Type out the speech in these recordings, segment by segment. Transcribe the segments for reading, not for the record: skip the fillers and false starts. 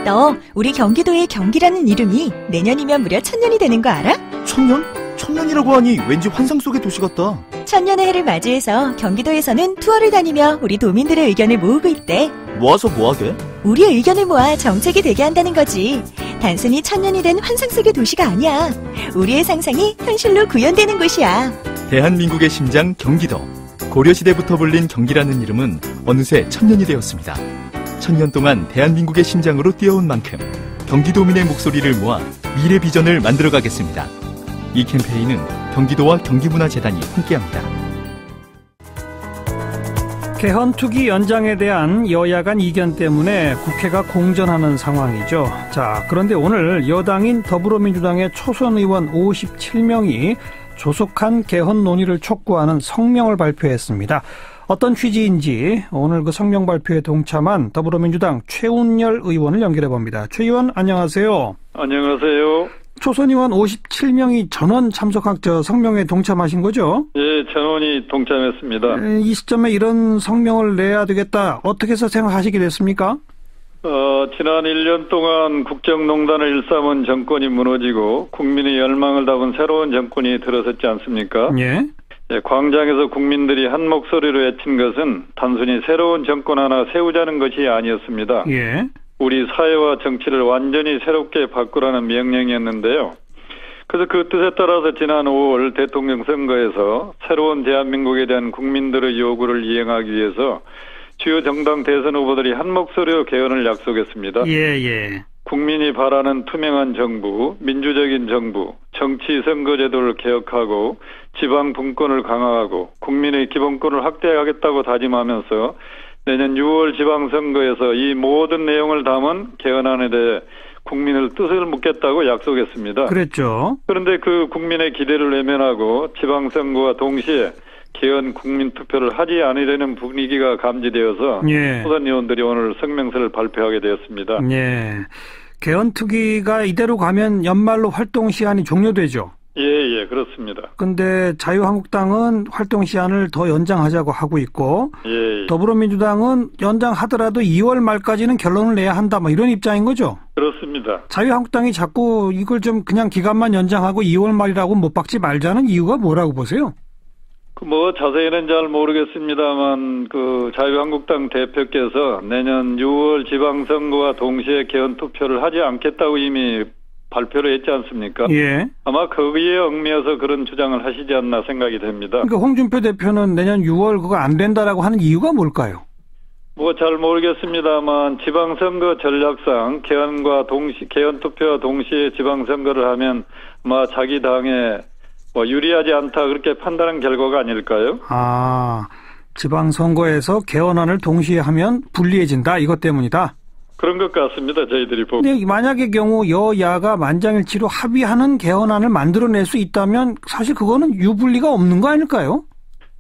너 우리 경기도의 경기라는 이름이 내년이면 무려 1000년이 되는 거 알아? 1000년? 1000년이라고 하니 왠지 환상 속의 도시 같다. 1000년의 해를 맞이해서 경기도에서는 투어를 다니며 우리 도민들의 의견을 모으고 있대. 모아서 뭐하게? 우리의 의견을 모아 정책이 되게 한다는 거지. 단순히 1000년이 된 환상 속의 도시가 아니야. 우리의 상상이 현실로 구현되는 곳이야. 대한민국의 심장 경기도. 고려시대부터 불린 경기라는 이름은 어느새 1000년이 되었습니다. 1000년 동안 대한민국의 심장으로 뛰어온 만큼 경기도민의 목소리를 모아 미래 비전을 만들어가겠습니다. 이 캠페인은 경기도와 경기문화재단이 함께합니다. 개헌투기 연장에 대한 여야 간 이견 때문에 국회가 공전하는 상황이죠. 자, 그런데 오늘 여당인 더불어민주당의 초선 의원 57명이 조속한 개헌 논의를 촉구하는 성명을 발표했습니다. 어떤 취지인지 오늘 그 성명 발표에 동참한 더불어민주당 최운열 의원을 연결해 봅니다. 최 의원 안녕하세요. 안녕하세요. 초선 의원 57명이 전원 참석학 성명에 동참하신 거죠? 예, 전원이 동참했습니다. 이 시점에 이런 성명을 내야 되겠다. 어떻게 해서 생각하시게 됐습니까? 지난 1년 동안 국정농단을 일삼은 정권이 무너지고 국민의 열망을 담은 새로운 정권이 들어섰지 않습니까? 예. 예, 광장에서 국민들이 한 목소리로 외친 것은 단순히 새로운 정권 하나 세우자는 것이 아니었습니다. 예. 우리 사회와 정치를 완전히 새롭게 바꾸라는 명령이었는데요. 그래서 그 뜻에 따라서 지난 5월 대통령 선거에서 새로운 대한민국에 대한 국민들의 요구를 이행하기 위해서 주요 정당 대선 후보들이 한 목소리로 개헌을 약속했습니다. 예. 국민이 바라는 투명한 정부, 민주적인 정부, 정치 선거제도를 개혁하고 지방 분권을 강화하고 국민의 기본권을 확대하겠다고 다짐하면서 내년 6월 지방선거에서 이 모든 내용을 담은 개헌안에 대해 국민의 뜻을 묻겠다고 약속했습니다. 그랬죠. 그런데 그 국민의 기대를 외면하고 지방선거와 동시에 개헌 국민투표를 하지 않으려는 분위기가 감지되어서 초선 의원들이 오늘 성명서를 발표하게 되었습니다. 예. 개헌 투기가 이대로 가면 연말로 활동 시한이 종료되죠. 예, 그렇습니다. 근데 자유한국당은 활동 시한을 더 연장하자고 하고 있고, 예. 더불어민주당은 연장하더라도 2월 말까지는 결론을 내야 한다, 뭐 이런 입장인 거죠? 그렇습니다. 자유한국당이 자꾸 이걸 좀 그냥 기간만 연장하고 2월 말이라고 못 박지 말자는 이유가 뭐라고 보세요? 자세히는 잘 모르겠습니다만 자유한국당 대표께서 내년 6월 지방선거와 동시에 개헌 투표를 하지 않겠다고 이미 발표를 했지 않습니까? 예. 아마 거기에 얽매여서 그런 주장을 하시지 않나 생각이 됩니다. 그러니까 홍준표 대표는 내년 6월 그거 안 된다라고 하는 이유가 뭘까요? 잘 모르겠습니다만 지방선거 전략상 개헌 투표와 동시에 지방선거를 하면 아마 자기 당에 유리하지 않다 그렇게 판단한 결과가 아닐까요? 지방선거에서 개헌안을 동시에 하면 불리해진다 이것 때문이다. 그런 것 같습니다. 저희들이 보면. 근데 만약의 경우 여야가 만장일치로 합의하는 개헌안을 만들어낼 수 있다면 사실 그거는 유불리가 없는 거 아닐까요?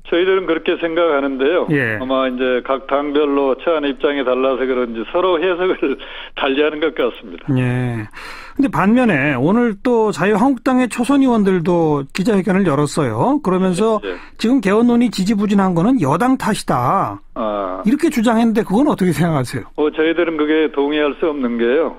저희들은 그렇게 생각하는데요. 예. 아마 이제 각 당별로 처한 입장이 달라서 그런지 서로 해석을 달리하는 것 같습니다. 예. 근데 반면에 오늘 또 자유한국당의 초선 의원들도 기자회견을 열었어요. 그러면서 지금 개헌 논의 지지부진한 거는 여당 탓이다. 이렇게 주장했는데 그건 어떻게 생각하세요? 저희들은 그게 동의할 수 없는 게요.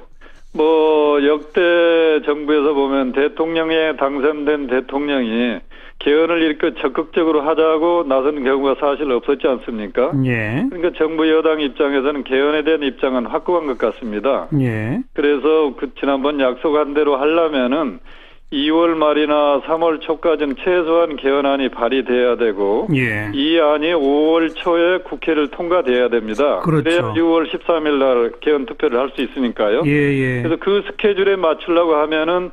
역대 정부에서 보면 대통령에 당선된 대통령이 개헌을 이렇게 적극적으로 하자고 나선 경우가 사실 없었지 않습니까? 예. 그러니까 정부 여당 입장에서는 개헌에 대한 입장은 확고한 것 같습니다. 예. 그래서 지난번 약속한 대로 하려면은 2월 말이나 3월 초까지는 최소한 개헌안이 발의돼야 되고 이 안이 5월 초에 국회를 통과돼야 됩니다. 그렇죠. 그래야 6월 13일 날 개헌 투표를 할 수 있으니까요. 그래서 그 스케줄에 맞추려고 하면은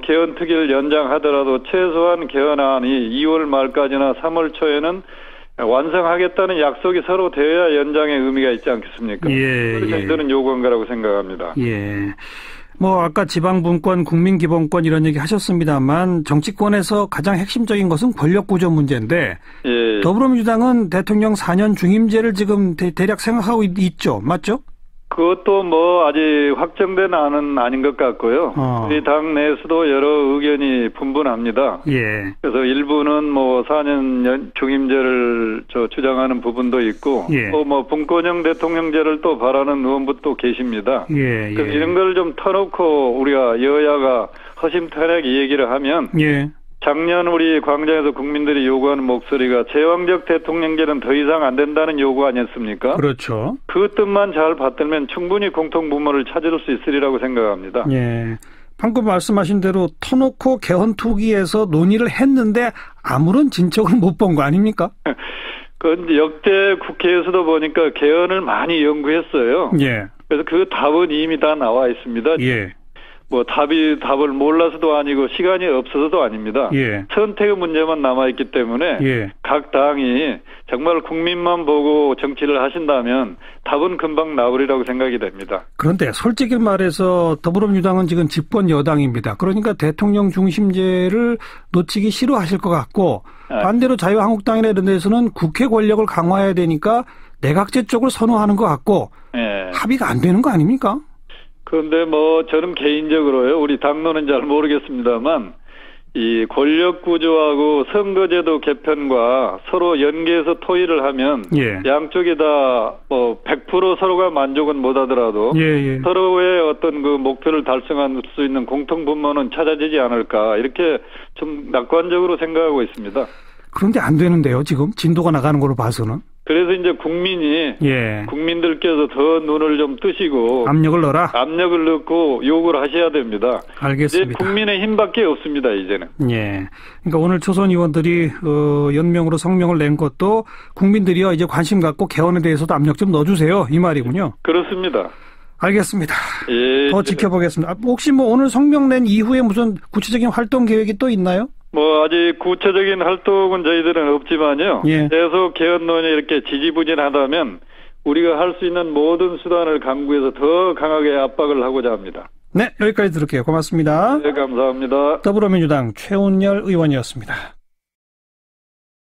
개헌 특위를 연장하더라도 최소한 개헌안이 2월 말까지나 3월 초에는 완성하겠다는 약속이 서로 되어야 연장의 의미가 있지 않겠습니까? 그래서 저희들은 요구한 거라고 생각합니다. 아까 지방분권, 국민기본권 이런 얘기 하셨습니다만 정치권에서 가장 핵심적인 것은 권력구조 문제인데 더불어민주당은 대통령 4년 중임제를 지금 대략 생각하고 있죠. 맞죠? 그것도 뭐 아직 확정된 안은 아닌 것 같고요. 우리 당 내에서도 여러 의견이 분분합니다. 예. 그래서 일부는 뭐 4년 중임제를 주장하는 부분도 있고, 예. 또 뭐 분권형 대통령제를 또 바라는 의원분도 계십니다. 예. 예. 그래서 이런 걸 좀 터놓고 우리가 여야가 허심탄회하게 얘기를 하면, 예. 작년 우리 광장에서 국민들이 요구하는 목소리가 제왕적 대통령제는 더 이상 안 된다는 요구 아니었습니까? 그렇죠. 그 뜻만 잘 받들면 충분히 공통분모를 찾을 수 있으리라고 생각합니다. 예. 방금 말씀하신 대로 터놓고 개헌 투기에서 논의를 했는데 아무런 진척을 못 본 거 아닙니까? 그런데 역대 국회에서도 보니까 개헌을 많이 연구했어요. 예. 그래서 그 답은 이미 다 나와 있습니다. 예. 뭐 답을 몰라서도 아니고 시간이 없어서도 아닙니다. 예. 선택의 문제만 남아있기 때문에 예. 각 당이 정말 국민만 보고 정치를 하신다면 답은 금방 나오리라고 생각이 됩니다. 그런데 솔직히 말해서 더불어민주당은 지금 집권 여당입니다. 그러니까 대통령 중심제를 놓치기 싫어하실 것 같고 반대로 자유한국당이나 이런 데서는 국회 권력을 강화해야 되니까 내각제 쪽을 선호하는 것 같고 합의가 안 되는 거 아닙니까? 그런데 뭐 저는 개인적으로요. 우리 당론은 잘 모르겠습니다만 이 권력 구조하고 선거제도 개편과 서로 연계해서 토의를 하면 양쪽이 다 뭐 100% 서로가 만족은 못하더라도 서로의 어떤 그 목표를 달성할 수 있는 공통분모는 찾아지지 않을까 이렇게 좀 낙관적으로 생각하고 있습니다. 그런데 안 되는데요. 지금 진도가 나가는 걸로 봐서는. 그래서 이제 국민이 국민들께서 더 눈을 좀 뜨시고 압력을 넣어라. 압력을 넣고 요구를 하셔야 됩니다. 알겠습니다. 이제 국민의 힘밖에 없습니다. 이제는. 예. 그러니까 오늘 초선 의원들이 연명으로 성명을 낸 것도 국민들이요 이제 관심 갖고 개헌에 대해서도 압력 좀 넣어주세요 이 말이군요. 그렇습니다. 알겠습니다. 예. 더 지켜보겠습니다. 혹시 뭐 오늘 성명 낸 이후에 무슨 구체적인 활동 계획이 또 있나요? 뭐 아직 구체적인 활동은 저희들은 없지만요. 계속 개헌론이 이렇게 지지부진하다면 우리가 할 수 있는 모든 수단을 강구해서 더 강하게 압박을 하고자 합니다. 네, 여기까지 들을게요. 고맙습니다. 네, 감사합니다. 더불어민주당 최운열 의원이었습니다.